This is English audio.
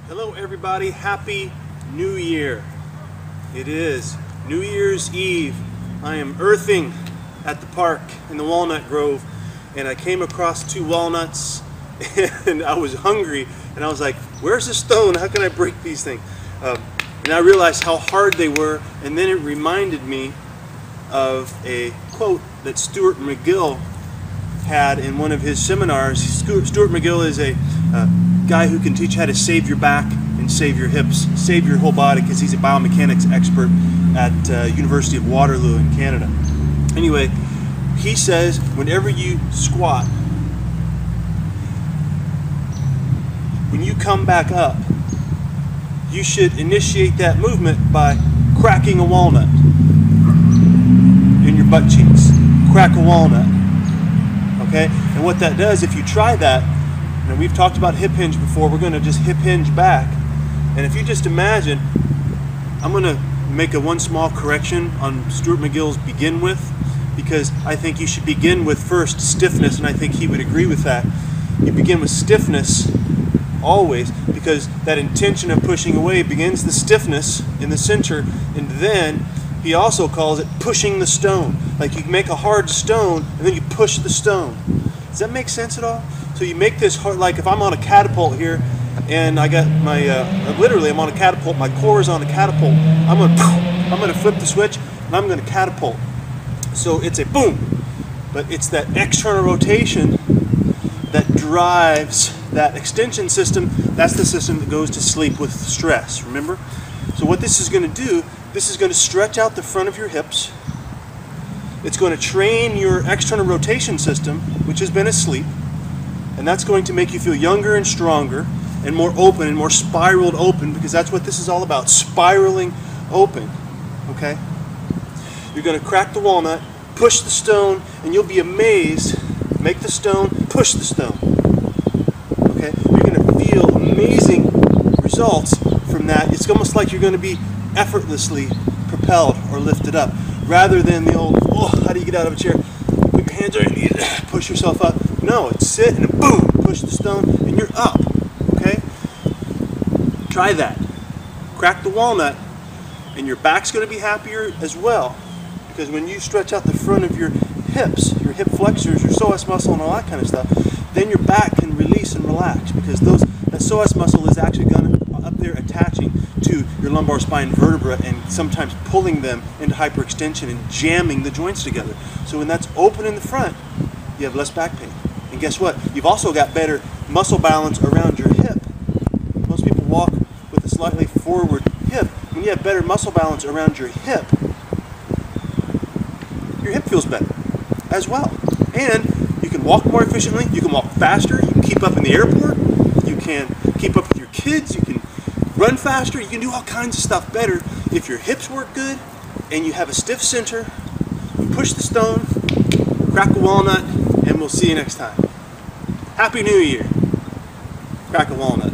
Hello everybody, Happy New Year. It is New Year's Eve. I am earthing at the park in the Walnut Grove, and I came across 2 walnuts and I was hungry and I was like, where's the stone? How can I break these things? And I realized how hard they were, and then it reminded me of a quote that Stuart McGill had in one of his seminars. Stuart McGill is a guy who can teach how to save your back and save your hips, save your whole body, because he's a biomechanics expert at University of Waterloo in Canada. Anyway, he says whenever you squat, when you come back up, you should initiate that movement by cracking a walnut in your butt cheeks. Crack a walnut. Okay? And what that does, if you try that, now we've talked about hip hinge before, we're going to just hip hinge back. And if you just imagine, I'm going to make one small correction on Stuart McGill's begin with, because I think you should begin with first stiffness, and I think he would agree with that. You begin with stiffness always, because that intention of pushing away begins the stiffness in the center, and then he also calls it pushing the stone. Like you make a hard stone and then you push the stone. Does that make sense at all? So you make this hard, like if I'm on a catapult here and I got my, literally I'm on a catapult, my core is on a catapult, I'm gonna flip the switch and I'm gonna catapult. So it's a boom, but it's that external rotation that drives that extension system. That's the system that goes to sleep with stress, remember? So what this is going to do, this is going to stretch out the front of your hips. It's going to train your external rotation system, which has been asleep, and that's going to make you feel younger and stronger and more open and more spiraled open, because that's what this is all about, spiraling open, okay? You're going to crack the walnut, push the stone, and you'll be amazed. Make the stone, push the stone. Okay? You're going to feel amazing results from that. It's almost like you're going to be effortlessly propelled or lifted up, rather than the old, oh, how do you get out of a chair? Put your hands on your knees, push yourself up. No, it's sit and boom, push the stone, and you're up. Okay? Try that. Crack the walnut, and your back's going to be happier as well, because when you stretch out the front of your hips, your hip flexors, your psoas muscle, and all that kind of stuff, then your back can release and relax, because that psoas muscle is actually going to up there attaching to your lumbar spine vertebra and sometimes pulling them into hyperextension and jamming the joints together. So when that's open in the front, you have less back pain. And guess what? You've also got better muscle balance around your hip. Most people walk with a slightly forward hip. When you have better muscle balance around your hip feels better as well. And you can walk more efficiently, you can walk faster, you can keep up in the airport, you can keep up with your kids, you can run faster, you can do all kinds of stuff better if your hips work good and you have a stiff center. You push the stone, crack a walnut, and we'll see you next time. Happy New Year. Crack a walnut.